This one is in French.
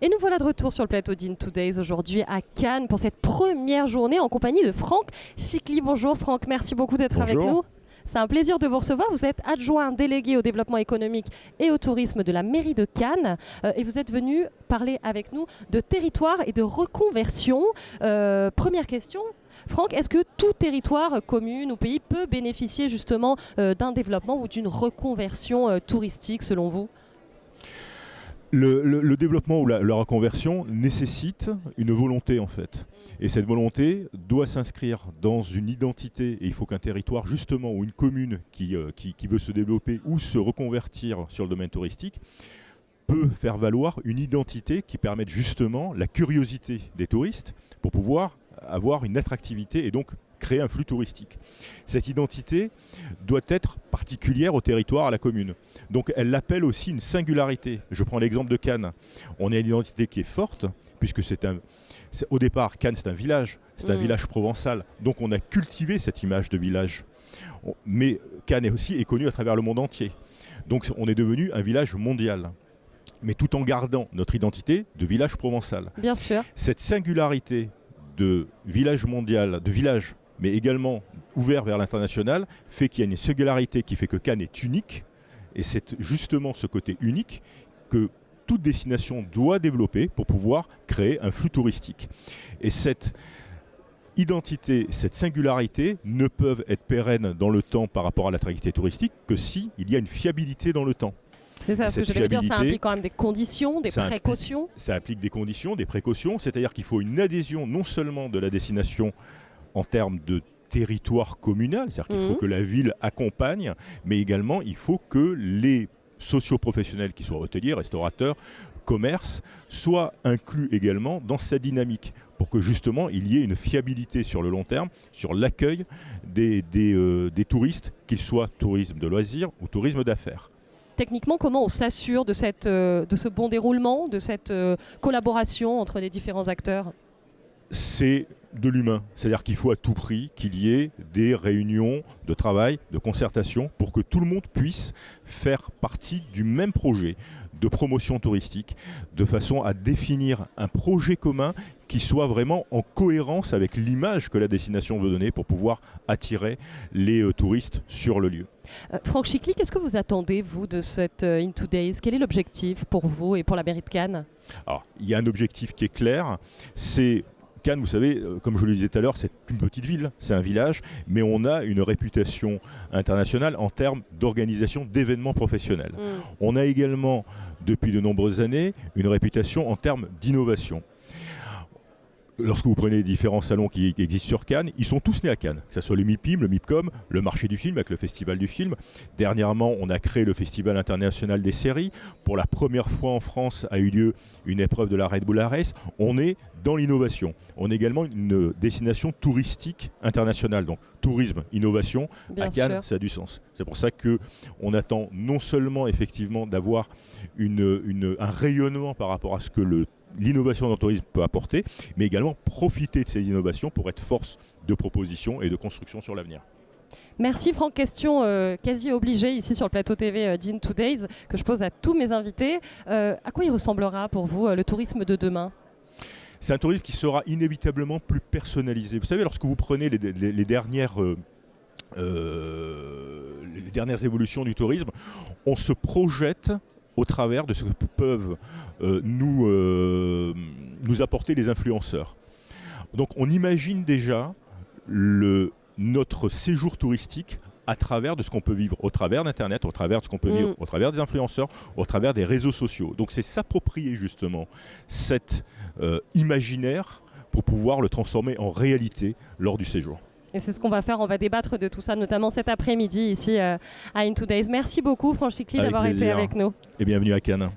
Et nous voilà de retour sur le plateau d'In2Days aujourd'hui à Cannes pour cette première journée en compagnie de Franck Chicly. Bonjour Franck, merci beaucoup d'être avec nous. C'est un plaisir de vous recevoir. Vous êtes adjoint délégué au développement économique et au tourisme de la mairie de Cannes et vous êtes venu parler avec nous de territoire et de reconversion. Première question, Franck, est-ce que tout territoire, commune ou pays peut bénéficier justement d'un développement ou d'une reconversion touristique selon vous ? Le développement ou la reconversion nécessite une volonté en fait. Et cette volonté doit s'inscrire dans une identité. Et il faut qu'un territoire justement ou une commune qui veut se développer ou se reconvertir sur le domaine touristique peut faire valoir une identité qui permette justement la curiosité des touristes pour pouvoir avoir une attractivité et donc créer un flux touristique. Cette identité doit être particulière au territoire, à la commune. Donc elle appelle aussi une singularité. Je prends l'exemple de Cannes. On a une identité qui est forte, puisque au départ, Cannes c'est un village village provençal. Donc on a cultivé cette image de village. Mais Cannes est connu à travers le monde entier. Donc on est devenu un village mondial. Mais tout en gardant notre identité de village provençal. Bien sûr. Cette singularité de village mondial, de village, mais également ouvert vers l'international, fait qu'il y a une singularité qui fait que Cannes est unique. Et c'est justement ce côté unique que toute destination doit développer pour pouvoir créer un flux touristique. Et cette identité, cette singularité ne peuvent être pérennes dans le temps par rapport à l'attractivité touristique que s'il y a une fiabilité dans le temps. C'est ça, ce que je veux dire, ça implique quand même des conditions, des précautions. Ça implique des conditions, des précautions, c'est-à-dire qu'il faut une adhésion non seulement de la destination en termes de territoire communal, c'est-à-dire qu'il faut que la ville accompagne, mais également il faut que les socio-professionnels, qui soient hôteliers, restaurateurs, commerces, soient inclus également dans sa dynamique pour que justement il y ait une fiabilité sur le long terme sur l'accueil des touristes, qu'ils soient tourisme de loisirs ou tourisme d'affaires. Techniquement, comment on s'assure de ce bon déroulement, de cette collaboration entre les différents acteurs ? C'est de l'humain. C'est-à-dire qu'il faut à tout prix qu'il y ait des réunions de travail, de concertation, pour que tout le monde puisse faire partie du même projet de promotion touristique, de façon à définir un projet commun qui soit vraiment en cohérence avec l'image que la destination veut donner pour pouvoir attirer les touristes sur le lieu. Franck Chicly, qu'est-ce que vous attendez, vous, de cette In2Days ? Quel est l'objectif pour vous et pour la mairie de Cannes ? Alors, il y a un objectif qui est clair, c'est Cannes, vous savez, comme je le disais tout à l'heure, c'est une petite ville, c'est un village, mais on a une réputation internationale en termes d'organisation d'événements professionnels. On a également, depuis de nombreuses années, une réputation en termes d'innovation. Lorsque vous prenez les différents salons qui existent sur Cannes, ils sont tous nés à Cannes, que ce soit le MIPIM, le MIPCOM, le marché du film avec le festival du film. Dernièrement, on a créé le festival international des séries. Pour la première fois en France a eu lieu une épreuve de la Red Bull Race. On est dans l'innovation. On est également une destination touristique internationale. Donc tourisme, innovation, à Cannes, ça a du sens. C'est pour ça qu'on attend non seulement effectivement d'avoir un rayonnement par rapport à ce que l'innovation dans le tourisme peut apporter, mais également profiter de ces innovations pour être force de proposition et de construction sur l'avenir. Merci Franck. Question quasi obligée ici sur le plateau TV d'In2Days que je pose à tous mes invités. À quoi il ressemblera pour vous le tourisme de demain ? C'est un tourisme qui sera inévitablement plus personnalisé. Vous savez, lorsque vous prenez les dernières évolutions du tourisme, on se projette au travers de ce que peuvent nous apporter les influenceurs. Donc on imagine déjà notre séjour touristique à travers de ce qu'on peut vivre au travers d'Internet, au travers de ce qu'on peut vivre au travers des influenceurs, au travers des réseaux sociaux. Donc c'est s'approprier justement cet imaginaire pour pouvoir le transformer en réalité lors du séjour. Et c'est ce qu'on va faire, on va débattre de tout ça, notamment cet après-midi ici à In2Days. Merci beaucoup Franck Chicly d'avoir été avec nous. Et bienvenue à Cannes.